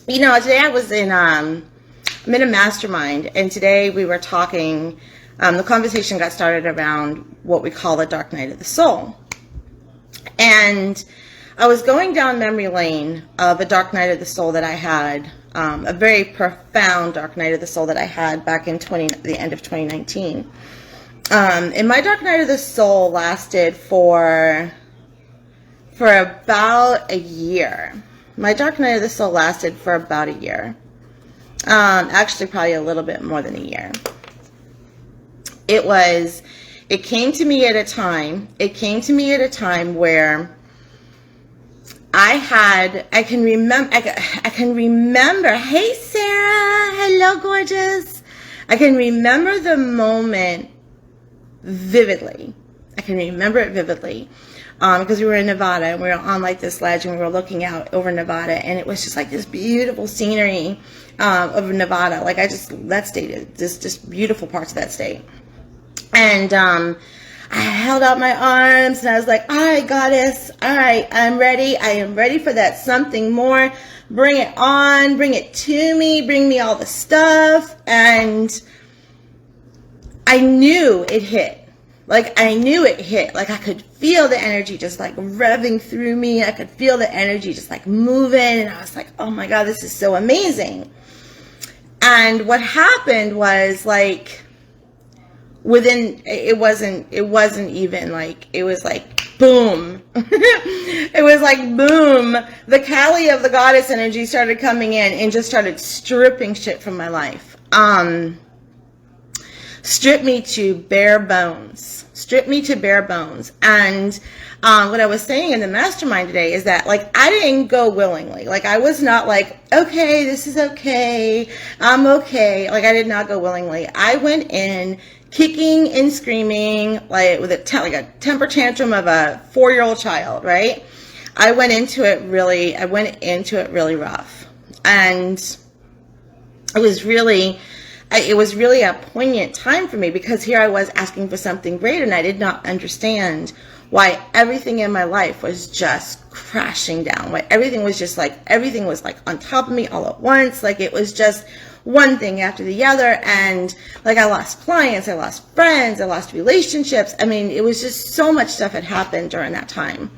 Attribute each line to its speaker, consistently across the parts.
Speaker 1: You know, today I was I'm in a mastermind, and today we were talking, the conversation got started around what we call the dark night of the soul. And I was going down memory lane of a dark night of the soul that I had, a very profound dark night of the soul that I had back in the end of 2019. And my dark night of the soul lasted for about a year. My dark night of the soul lasted for about a year. Actually, probably a little bit more than a year. It came to me at a time where I can remember, hey Sarah, hello gorgeous. I can remember the moment vividly. I can remember it vividly. Because we were in Nevada and we were on like this ledge and we were looking out over Nevada, and it was just like this beautiful scenery of Nevada. Like that state is just beautiful parts of that state. And I held out my arms and I was like, all right, goddess, all right, I'm ready. I am ready for that something more. Bring it on, bring it to me, bring me all the stuff. And I knew it hit. Like I knew it hit. Like I could feel the energy just like revving through me. I could feel the energy just like moving. And I was like, oh my God, this is so amazing. And what happened was like, it wasn't even like, it was like, boom. It was like, boom. The Kali of the goddess energy started coming in and just started stripping shit from my life. Stripped me to bare bones. And what I was saying in the mastermind today is that, like, I didn't go willingly. Like, I was not like, okay, this is okay, I'm okay. Like, I did not go willingly. I went in kicking and screaming, like with a temper tantrum of a 4-year-old child, right? I went into it really rough. And it was really a poignant time for me, because here I was asking for something greater, and I did not understand why everything in my life was just crashing down. Why everything was like on top of me all at once. Like it was just one thing after the other. And like I lost clients, I lost friends, I lost relationships. I mean, it was just so much stuff had happened during that time.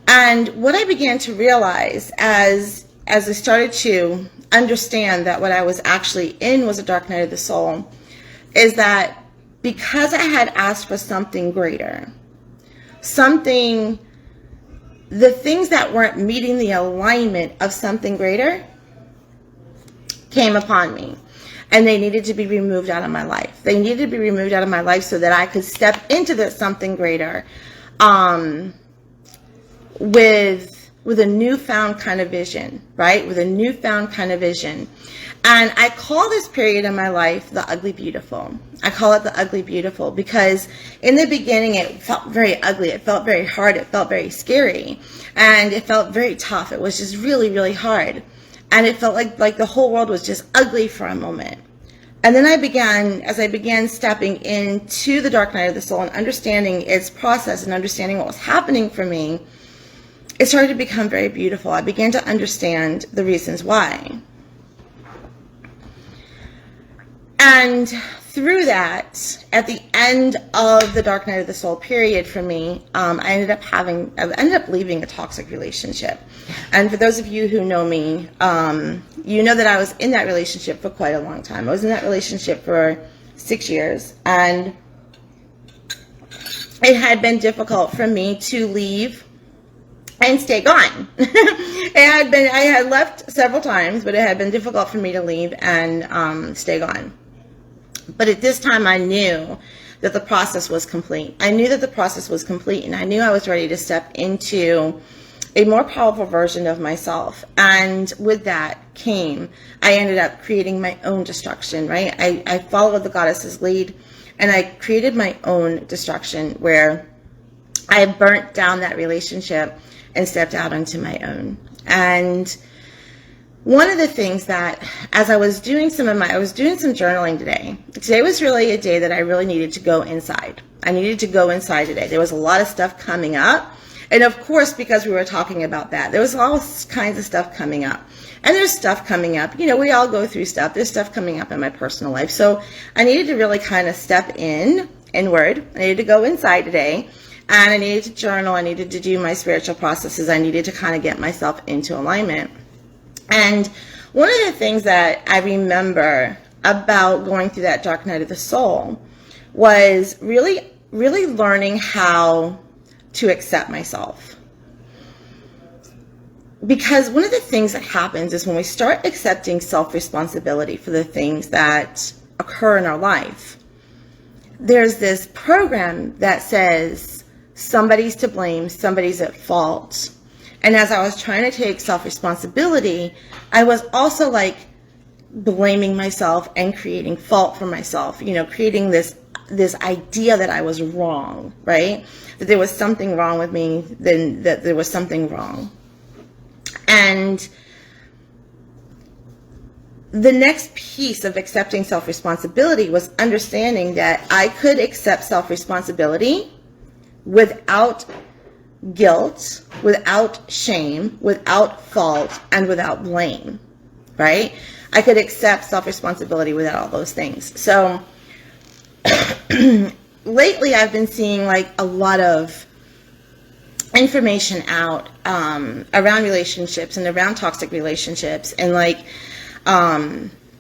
Speaker 1: And what I began to realize as I started to understand that what I was actually in was a dark night of the soul, is that because I had asked for something greater, the things that weren't meeting the alignment of something greater came upon me, and they needed to be removed out of my life. They needed to be removed out of my life so that I could step into this something greater with a newfound kind of vision, right? With a newfound kind of vision. And I call this period in my life the ugly beautiful. I call it the ugly beautiful because in the beginning it felt very ugly. It felt very hard. It felt very scary. And it felt very tough. It was just really, really hard. And it felt like the whole world was just ugly for a moment. And then as I began stepping into the dark night of the soul and understanding its process and understanding what was happening for me, it started to become very beautiful. I began to understand the reasons why. And through that, at the end of the dark night of the soul period for me, I ended up leaving a toxic relationship. And for those of you who know me, you know that I was in that relationship for quite a long time. I was in that relationship for 6 years, and it had been difficult for me to leave and stay gone. I had left several times, but it had been difficult for me to leave and stay gone. But at this time, I knew that the process was complete. I knew that the process was complete, and I knew I was ready to step into a more powerful version of myself. And with that came, I ended up creating my own destruction, right? I followed the goddess's lead, and I created my own destruction where I burnt down that relationship and stepped out onto my own. And one of the things that, as I was doing some journaling today. Today was really a day that I really needed to go inside. I needed to go inside today. There was a lot of stuff coming up, And of course, because we were talking about that, there was all kinds of stuff coming up. And there's stuff coming up. You know, we all go through stuff. There's stuff coming up in my personal life. So I needed to really kind of step inward. I needed to go inside today. And I needed to journal. I needed to do my spiritual processes. I needed to kind of get myself into alignment. And one of the things that I remember about going through that dark night of the soul was really learning how to accept myself. Because one of the things that happens is when we start accepting self-responsibility for the things that occur in our life, there's this program that says somebody's to blame, somebody's at fault. And as I was trying to take self-responsibility, I was also like blaming myself and creating fault for myself, you know, creating this idea that I was wrong, right? That there was something wrong with me, then that there was something wrong. And the next piece of accepting self-responsibility was understanding that I could accept self-responsibility without guilt, without shame, without fault, and without blame, right? I could accept self-responsibility without all those things. So lately I've been seeing like a lot of information out around relationships and around toxic relationships, and like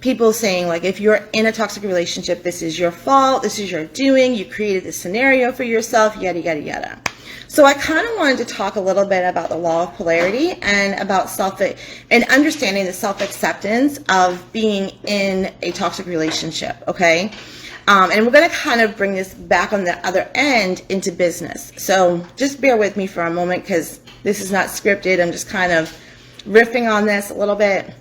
Speaker 1: people saying like, if you're in a toxic relationship, this is your fault, this is your doing, you created this scenario for yourself, yada yada yada. So I kind of wanted to talk a little bit about the law of polarity and about and understanding the self-acceptance of being in a toxic relationship, okay? And we're going to kind of bring this back on the other end into business. So just bear with me for a moment because this is not scripted. I'm just kind of riffing on this a little bit.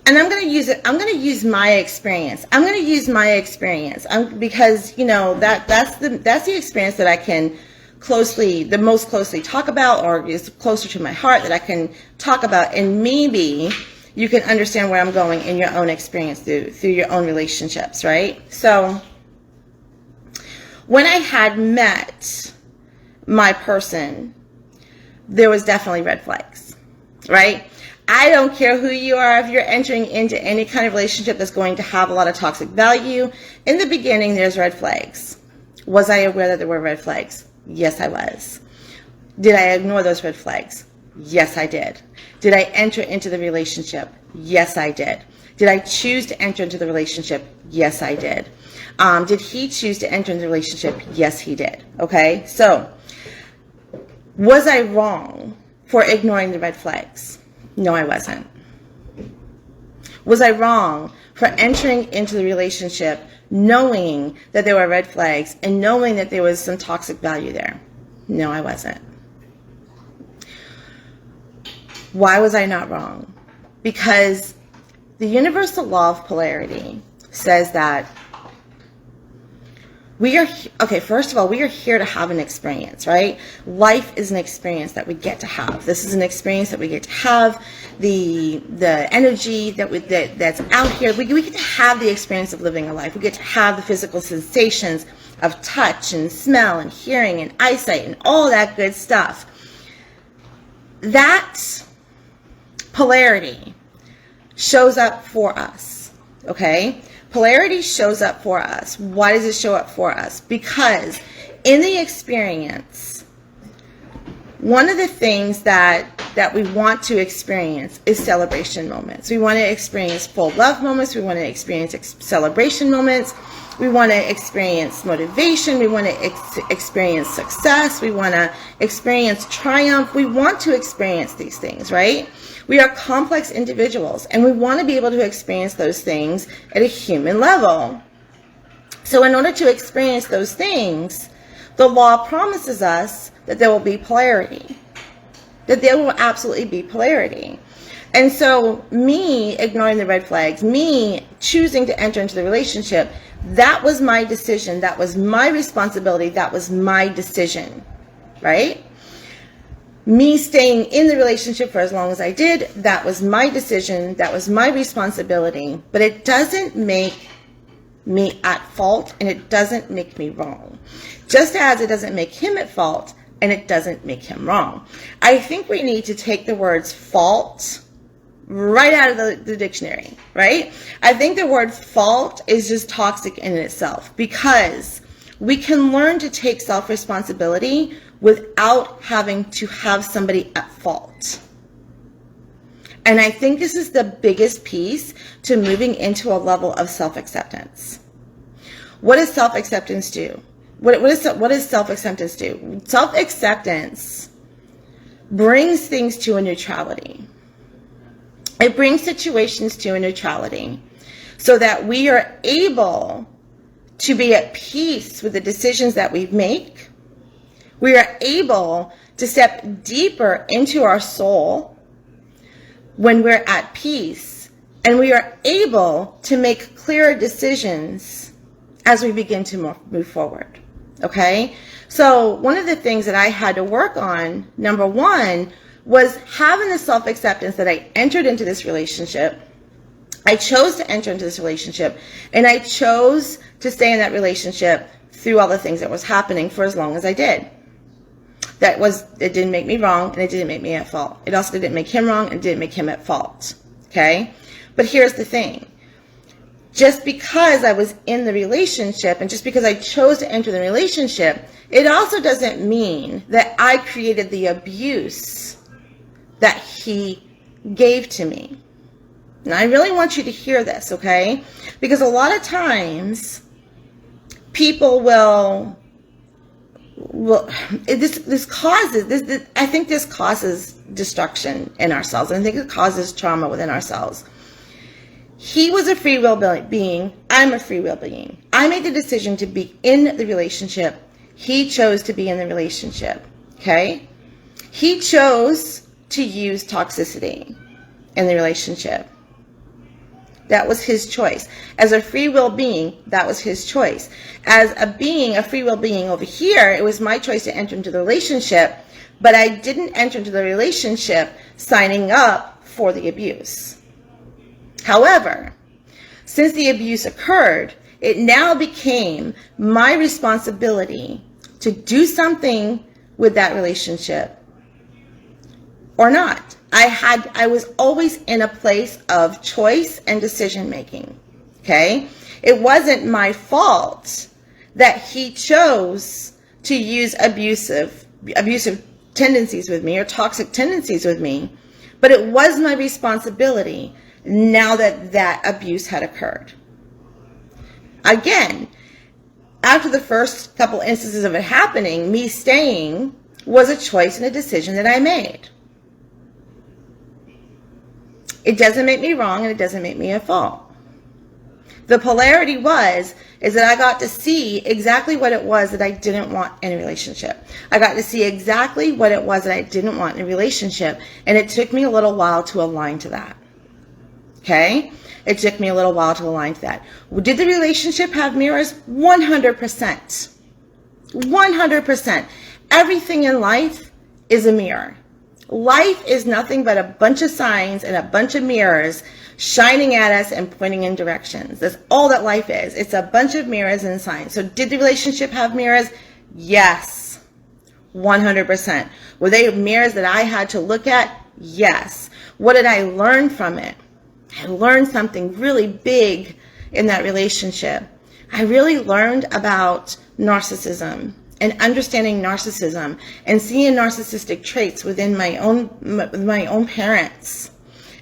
Speaker 1: And I'm going to use it. I'm going to use my experience. Because, you know, that's the experience that I can the most closely talk about, or is closer to my heart that I can talk about. And maybe you can understand where I'm going in your own experience through your own relationships, right? So when I had met my person, there was definitely red flags, right? I don't care who you are. If you're entering into any kind of relationship that's going to have a lot of toxic value, in the beginning, there's red flags. Was I aware that there were red flags? Yes, I was. Did I ignore those red flags? Yes, I did. Did I enter into the relationship? Yes, I did. Did I choose to enter into the relationship? Yes, I did. Did he choose to enter into the relationship? Yes, he did. Okay, so was I wrong for ignoring the red flags? No, I wasn't. Was I wrong for entering into the relationship knowing that there were red flags and knowing that there was some toxic value there? No, I wasn't. Why was I not wrong? Because the universal law of polarity says that first of all, we are here to have an experience, right? Life is an experience that we get to have. This is an experience that we get to have. The energy that's out here, we get to have the experience of living a life. We get to have the physical sensations of touch and smell and hearing and eyesight and all that good stuff. That polarity shows up for us, okay? Polarity shows up for us. Why does it show up for us? Because in the experience, one of the things that we want to experience is celebration moments. We want to experience full love moments. We want to experience celebration moments. We want to experience motivation. We want to experience success. We want to experience triumph. We want to experience these things, right? We are complex individuals, and we want to be able to experience those things at a human level. So in order to experience those things, the law promises us that there will be polarity, that there will absolutely be polarity. And so me ignoring the red flags, me choosing to enter into the relationship, that was my decision. That was my responsibility. That was my decision, right? Me staying in the relationship for as long as I did, that was my decision. That was my responsibility. But it doesn't make me at fault, and it doesn't make me wrong. Just as it doesn't make him at fault, and it doesn't make him wrong. I think we need to take the words fault right out of the dictionary, right? I think the word fault is just toxic in itself, because we can learn to take self-responsibility without having to have somebody at fault. And I think this is the biggest piece to moving into a level of self-acceptance. What does self-acceptance do? What does self-acceptance do? Self-acceptance brings things to a neutrality. It brings situations to a neutrality so that we are able to be at peace with the decisions that we make. We are able to step deeper into our soul when we're at peace, and we are able to make clearer decisions as we begin to move forward. Okay? So one of the things that I had to work on, number one, was having the self-acceptance that I entered into this relationship. I chose to enter into this relationship, and I chose to stay in that relationship through all the things that was happening for as long as I did. It didn't make me wrong, and it didn't make me at fault. It also didn't make him wrong, and it didn't make him at fault. Okay? But here's the thing. Just because I was in the relationship, and just because I chose to enter the relationship, it also doesn't mean that I created the abuse that he gave to me. And I really want you to hear this, okay? Because a lot of times people will this causes I think this causes destruction in ourselves, and I think it causes trauma within ourselves. He was a free will being. I'm a free will being. I made the decision to be in the relationship. He chose to be in the relationship. Okay? He chose to use toxicity in the relationship. That was his choice. As a free will being, that was his choice. As a free will being over here, it was my choice to enter into the relationship, but I didn't enter into the relationship signing up for the abuse. However, since the abuse occurred, it now became my responsibility to do something with that relationship or not. I was always in a place of choice and decision making. Okay? It wasn't my fault that he chose to use abusive tendencies with me or toxic tendencies with me, but it was my responsibility now that that abuse had occurred. Again, after the first couple instances of it happening, me staying was a choice and a decision that I made. It doesn't make me wrong, and it doesn't make me at fault. The polarity is that I got to see exactly what it was that I didn't want in a relationship. I got to see exactly what it was that I didn't want in a relationship, and it took me a little while to align to that. Okay? It took me a little while to align to that. Did the relationship have mirrors? 100%. 100%. Everything in life is a mirror. Life is nothing but a bunch of signs and a bunch of mirrors shining at us and pointing in directions. That's all that life is. It's a bunch of mirrors and signs. So did the relationship have mirrors? Yes. 100%. Were they mirrors that I had to look at? Yes. What did I learn from it? I learned something really big in that relationship. I really learned about narcissism and understanding narcissism and seeing narcissistic traits within my own parents,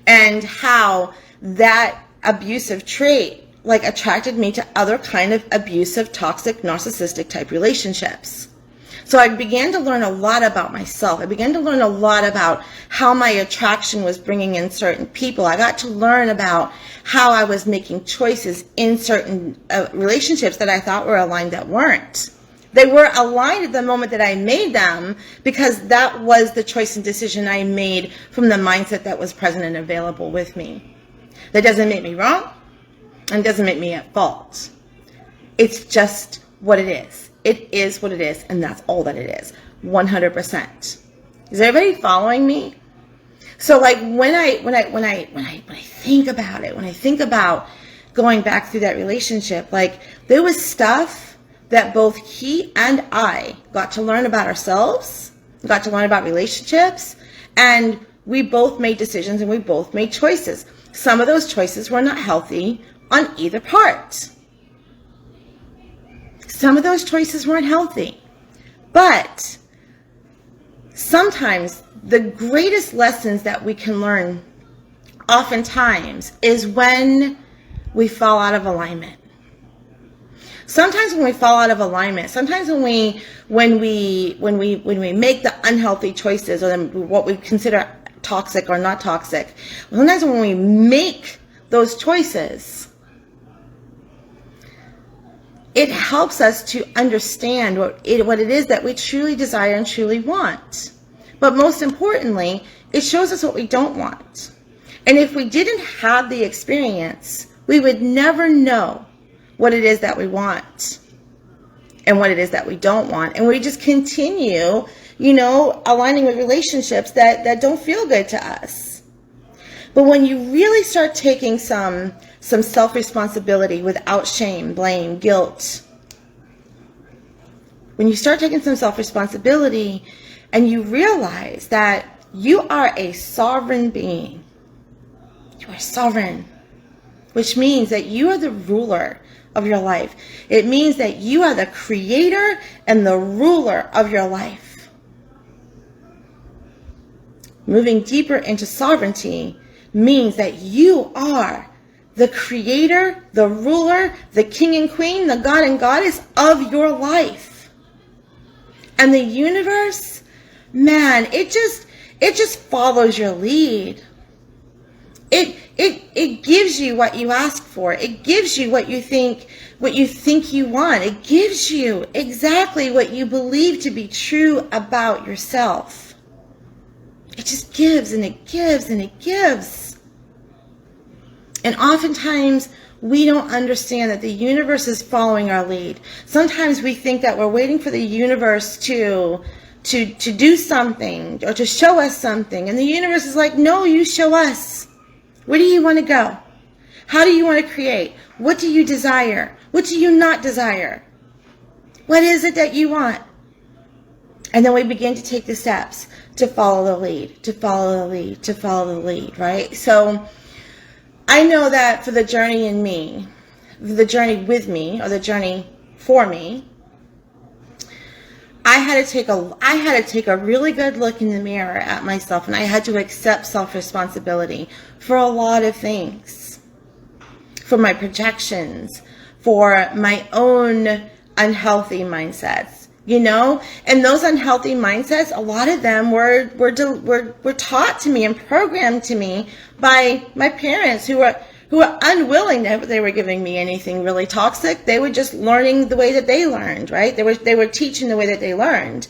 Speaker 1: and how that abusive trait attracted me to other kind of abusive, toxic, narcissistic type relationships. So I began to learn a lot about myself. I began to learn a lot about how my attraction was bringing in certain people. I got to learn about how I was making choices in certain relationships that I thought were aligned that weren't. They were aligned at the moment that I made them, because that was the choice and decision I made from the mindset that was present and available with me. That doesn't make me wrong, and doesn't make me at fault. It's just what it is. It is what it is, and that's all that it is. 100%. Is everybody following me? So when I think about it, when I think about going back through that relationship. Like, there was stuff that both he and I got to learn about ourselves, got to learn about relationships, and we both made decisions and we both made choices. Some of those choices were not healthy on either part. Some of those choices weren't healthy. But sometimes the greatest lessons that we can learn oftentimes is when we fall out of alignment. Sometimes when we fall out of alignment, sometimes when we make the unhealthy choices, or what we consider toxic or not toxic, sometimes when we make those choices, it helps us to understand what it is that we truly desire and truly want. But most importantly, it shows us what we don't want. And if we didn't have the experience, we would never know what it is that we want and what it is that we don't want. And we just continue, aligning with relationships that don't feel good to us. But when you really start taking some self-responsibility without shame, blame, guilt, when you start taking some self-responsibility and you realize that you are a sovereign being, you are sovereign, which means that you are the ruler of your life. It means that you are the creator and the ruler of your life. Moving deeper into sovereignty means that you are the creator, the ruler, the king and queen, the god and goddess of your life. And the universe, man, it just follows your lead. It gives you what you ask for. It gives you what you think you want. It gives you exactly what you believe to be true about yourself. It just gives and it gives and it gives. And oftentimes we don't understand that the universe is following our lead. Sometimes we think that we're waiting for the universe to do something or to show us something. And the universe is like, no, you show us. Where do you want to go? How do you want to create? What do you desire? What do you not desire? What is it that you want? And then we begin to take the steps to follow the lead, to follow the lead, to follow the lead, right? So I know that for the journey in me, the journey with me, or the journey for me, I had to take a really good look in the mirror at myself, and I had to accept self-responsibility for a lot of things, for my projections, for my own unhealthy mindsets, and those unhealthy mindsets, a lot of them were taught to me and programmed to me by my parents who were unwilling that they were giving me anything really toxic. They were just learning the way that they learned, right? They were teaching the way that they learned.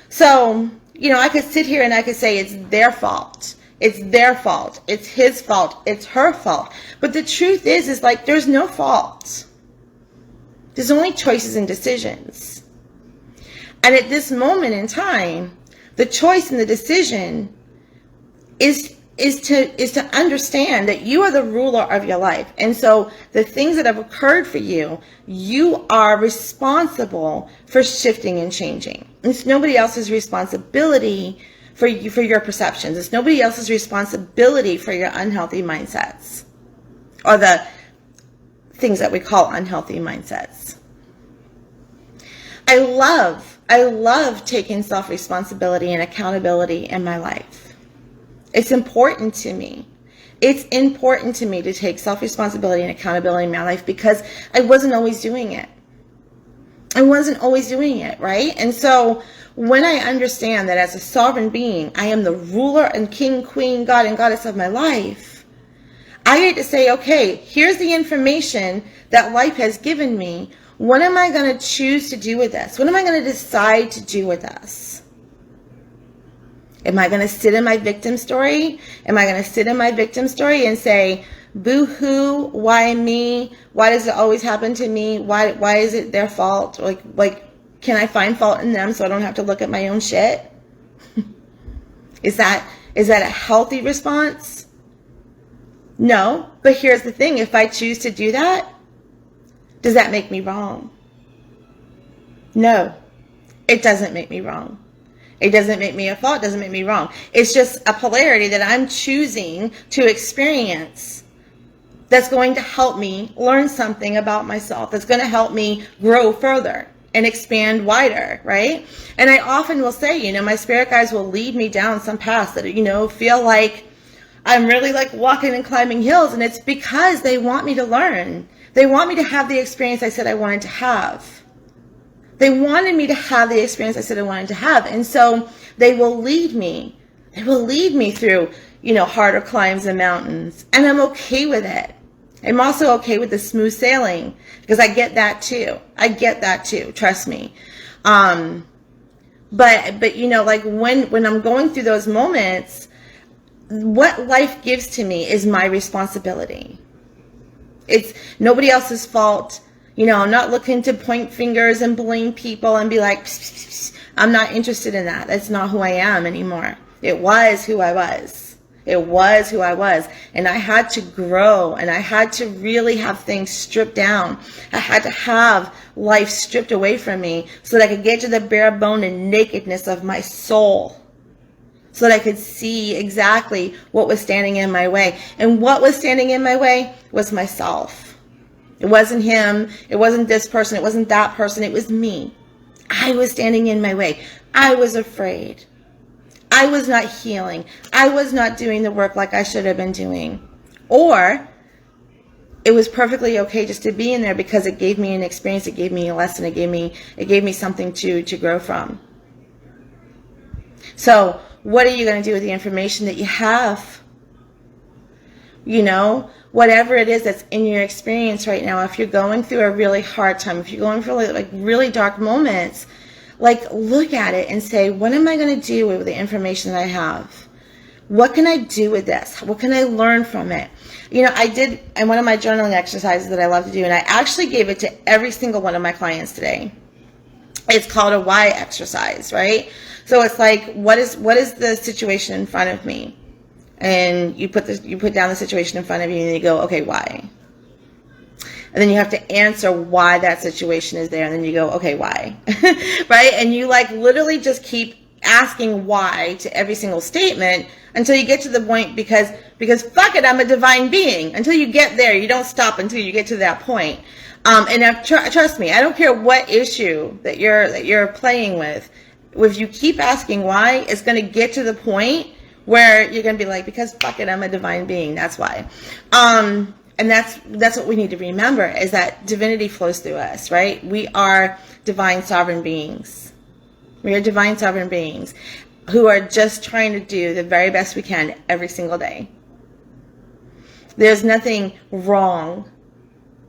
Speaker 1: So, I could sit here and I could say it's their fault. It's their fault. It's his fault. It's her fault. But the truth is like there's no fault. There's only choices and decisions. And at this moment in time, the choice and the decision is to understand that you are the ruler of your life. And so the things that have occurred for you, you are responsible for shifting and changing. It's nobody else's responsibility for your perceptions. It's nobody else's responsibility for your unhealthy mindsets, or the things that we call unhealthy mindsets. I love taking self-responsibility and accountability in my life. It's important to me. It's important to me to take self-responsibility and accountability in my life because I wasn't always doing it. Right? And so when I understand that as a sovereign being, I am the ruler and king, queen, god, and goddess of my life, I get to say, okay, here's the information that life has given me. What am I going to choose to do with this? What am I going to decide to do with this? Am I going to sit in my victim story? Am I going to sit in my victim story and say, boo-hoo, why me? Why does it always happen to me? Why is it their fault? Like, can I find fault in them so I don't have to look at my own shit? Is that a healthy response? No, but here's the thing. If I choose to do that, does that make me wrong? No, it doesn't make me wrong. It doesn't make me a fault. It doesn't make me wrong. It's just a polarity that I'm choosing to experience that's going to help me learn something about myself, that's going to help me grow further and expand wider, right? And I often will say, my spirit guides will lead me down some paths that, feel like I'm really like walking and climbing hills, and it's because they want me to learn. They want me to have the experience I said I wanted to have. They wanted me to have the experience I said I wanted to have. And so they will lead me. They will lead me through, harder climbs and mountains. And I'm okay with it. I'm also okay with the smooth sailing because I get that too. Trust me. But like when I'm going through those moments, what life gives to me is my responsibility. It's nobody else's fault. I'm not looking to point fingers and blame people and be like, pss, pss, pss. I'm not interested in that. That's not who I am anymore. It was who I was. And I had to grow, and I had to really have things stripped down. I had to have life stripped away from me so that I could get to the bare bone and nakedness of my soul, so that I could see exactly what was standing in my way. And what was standing in my way was myself. It wasn't him. It wasn't this person. It wasn't that person. It was me. I was standing in my way. I was afraid. I was not healing. I was not doing the work like I should have been doing. Or it was perfectly okay just to be in there because it gave me an experience. It gave me a lesson. It gave me something to grow from. So what are you going to do with the information that you have? Whatever it is that's in your experience right now, if you're going through a really hard time, if you're going through like really dark moments, like look at it and say, what am I going to do with the information that I have? What can I do with this? What can I learn from it? I did, and one of my journaling exercises that I love to do, and I actually gave it to every single one of my clients today. It's called a why exercise, right? So it's like, what is the situation in front of me? And you put down the situation in front of you and you go, okay, why? And then you have to answer why that situation is there. And then you go, okay, why? Right? And you like literally just keep asking why to every single statement until you get to the point because fuck it, I'm a divine being. Until you get there, you don't stop until you get to that point. And trust me, I don't care what issue that you're playing with. If you keep asking why, it's going to get to the point where you're going to be like, because fuck it, I'm a divine being. That's why. And that's what we need to remember, is that divinity flows through us, right? We are divine sovereign beings. We are divine sovereign beings who are just trying to do the very best we can every single day. There's nothing wrong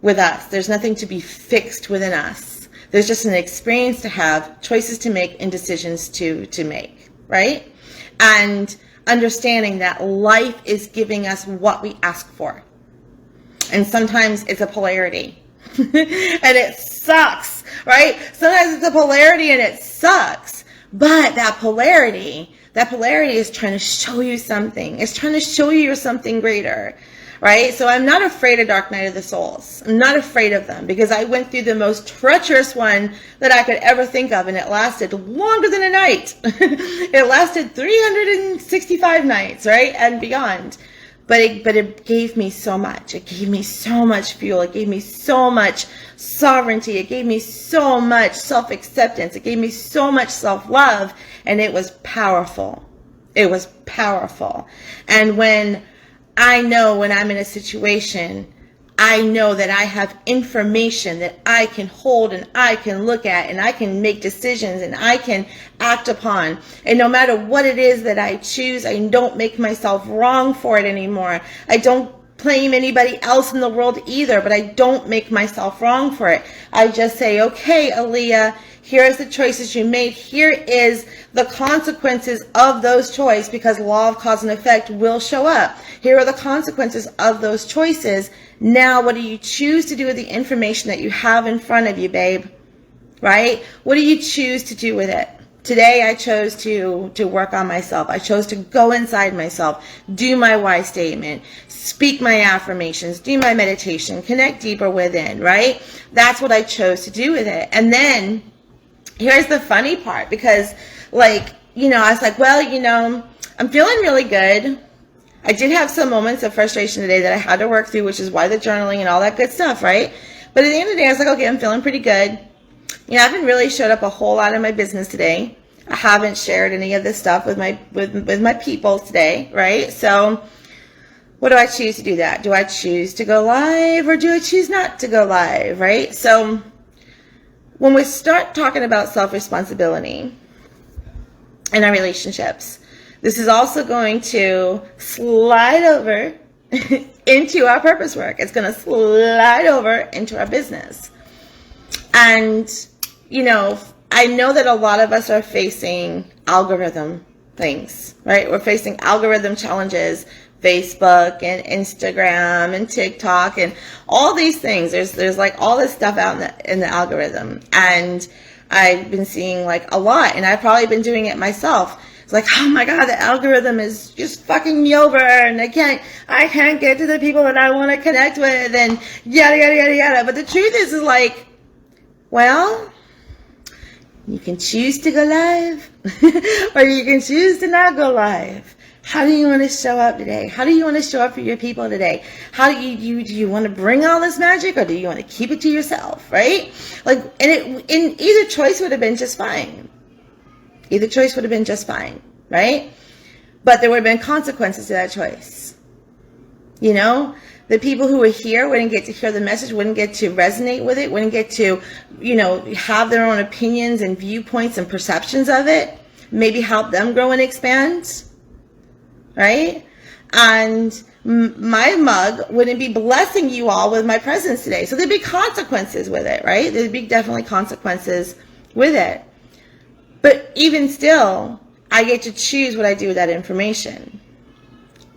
Speaker 1: with us. There's nothing to be fixed within us. There's just an experience to have, choices to make, and decisions to make, right? And understanding that life is giving us what we ask for. And sometimes it's a polarity. And it sucks, right? Sometimes it's a polarity and it sucks. But that polarity is trying to show you something. It's trying to show you you're something greater, right? So I'm not afraid of Dark Night of the Souls. I'm not afraid of them because I went through the most treacherous one that I could ever think of, and it lasted longer than a night. It lasted 365 nights, right? And beyond. But it gave me so much. It gave me so much fuel. It gave me so much sovereignty. It gave me so much self-acceptance. It gave me so much self-love. And it was powerful. It was powerful. And when I'm in a situation, I know that I have information that I can hold and I can look at and I can make decisions and I can act upon. And no matter what it is that I choose, I don't make myself wrong for it anymore. I don't blame anybody else in the world either, but I don't make myself wrong for it. I just say, okay, Aaliyah, here's the choices you made. Here is the consequences of those choices, because law of cause and effect will show up. Here are the consequences of those choices. Now, what do you choose to do with the information that you have in front of you, babe? Right? What do you choose to do with it? Today I chose to work on myself. I chose to go inside myself, do my why statement, speak my affirmations, do my meditation, connect deeper within, right? That's what I chose to do with it. And then here's the funny part, because like, you know, I was like, well, you know, I'm feeling really good. I did have some moments of frustration today that I had to work through, which is why the journaling and all that good stuff, right? But at the end of the day, I was like, okay, I'm feeling pretty good. You know, I haven't really showed up a whole lot in my business today. I haven't shared any of this stuff with my people today, right? So what do I choose to do that? Do I choose to go live, or do I choose not to go live, right? So when we start talking about self-responsibility in our relationships, this is also going to slide over into our purpose work. It's going to slide over into our business. And, you know, I know that a lot of us are facing algorithm things, right? We're facing algorithm challenges, Facebook and Instagram and TikTok and all these things. There's like all this stuff out in the algorithm. And I've been seeing like a lot, and I've probably been doing it myself. It's like, oh my God, the algorithm is just fucking me over, and I can't get to the people that I want to connect with, and yada, yada, yada, yada. But the truth is like, well, you can choose to go live or you can choose to not go live. How do you want to show up today? How do you want to show up for your people today? How do you want to bring all this magic, or do you want to keep it to yourself, right? Like, and either choice would have been just fine. Either choice would have been just fine, right? But there would have been consequences to that choice. You know, the people who were here wouldn't get to hear the message, wouldn't get to resonate with it, wouldn't get to, you know, have their own opinions and viewpoints and perceptions of it, maybe help them grow and expand, right? And my mug wouldn't be blessing you all with my presence today. So there'd be consequences with it, right? There'd be definitely consequences with it. But even still, I get to choose what I do with that information.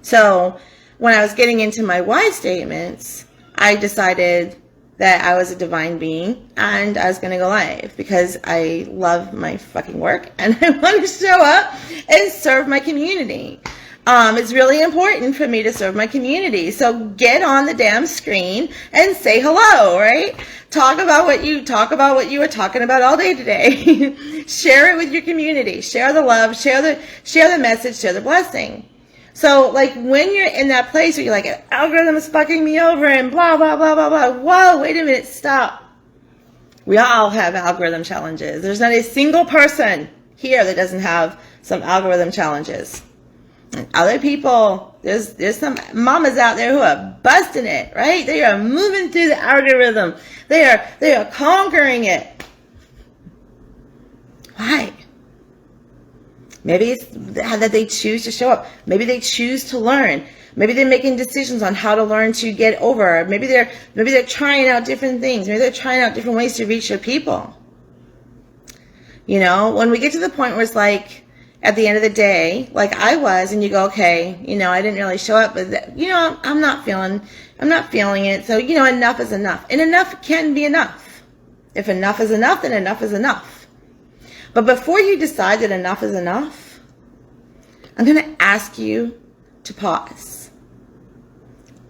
Speaker 1: So when I was getting into my why statements, I decided that I was a divine being and I was going to go live because I love my fucking work and I want to show up and serve my community. It's really important for me to serve my community. So get on the damn screen and say hello, right? Talk about what you were talking about all day today. Share it with your community. Share the love, share the message, share the blessing. So like when you're in that place where you're like, an algorithm is fucking me over and blah, blah, blah, blah, blah. Whoa, wait a minute, stop. We all have algorithm challenges. There's not a single person here that doesn't have some algorithm challenges. And other people, there's some mamas out there who are busting it, right? They are moving through the algorithm. They are conquering it. Why? Maybe it's that they choose to show up. Maybe they choose to learn. Maybe they're making decisions on how to learn to get over. Maybe they're trying out different things. Maybe they're trying out different ways to reach their people. You know, when we get to the point where it's like, at the end of the day, like I was, and you go, okay, you know, I didn't really show up, but you know, I'm not feeling it. So, you know, enough is enough. And enough can be enough. If enough is enough, then enough is enough. But before you decide that enough is enough, I'm going to ask you to pause.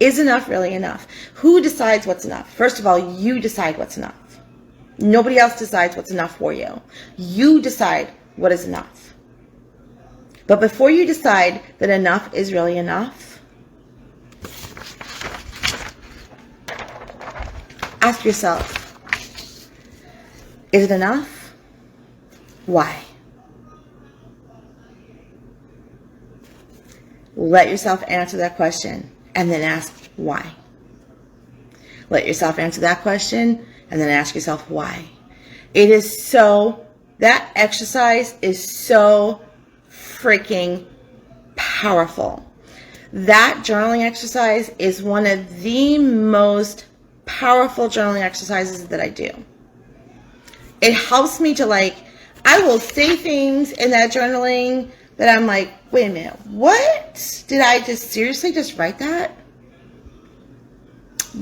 Speaker 1: Is enough really enough? Who decides what's enough? First of all, you decide what's enough. Nobody else decides what's enough for you. You decide what is enough. But before you decide that enough is really enough, ask yourself, is it enough? Why? Let yourself answer that question and then ask why. Let yourself answer that question and then ask yourself why. That exercise is so freaking powerful. That journaling exercise is one of the most powerful journaling exercises that I do. It helps me to I will say things in that journaling that I'm like, wait a minute, what? Did I just seriously just write that?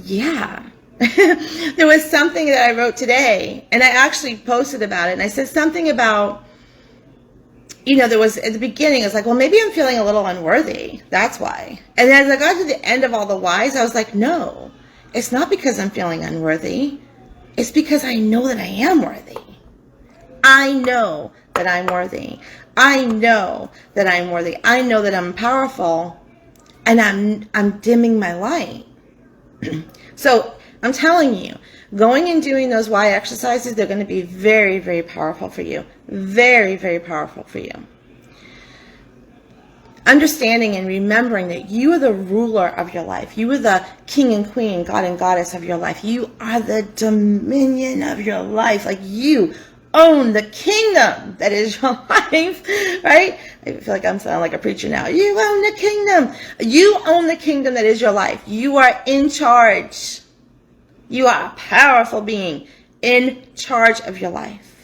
Speaker 1: Yeah. There was something that I wrote today, and I actually posted about it, and I said something about there was at the beginning, it's like, well, maybe I'm feeling a little unworthy. That's why. And then as I got to the end of all the whys, I was like, no, it's not because I'm feeling unworthy. It's because I know that I am worthy. I know that I'm worthy. I know that I'm worthy. I know that I'm powerful, and I'm dimming my light. So I'm telling you, going and doing those why exercises, they're going to be very, very powerful for you. Very, very powerful for you. Understanding and remembering that you are the ruler of your life. You are the king and queen, God and goddess of your life. You are the dominion of your life. Like, you own the kingdom that is your life, right? I feel like I'm sounding like a preacher now. You own the kingdom. You own the kingdom that is your life. You are in charge. You are a powerful being in charge of your life.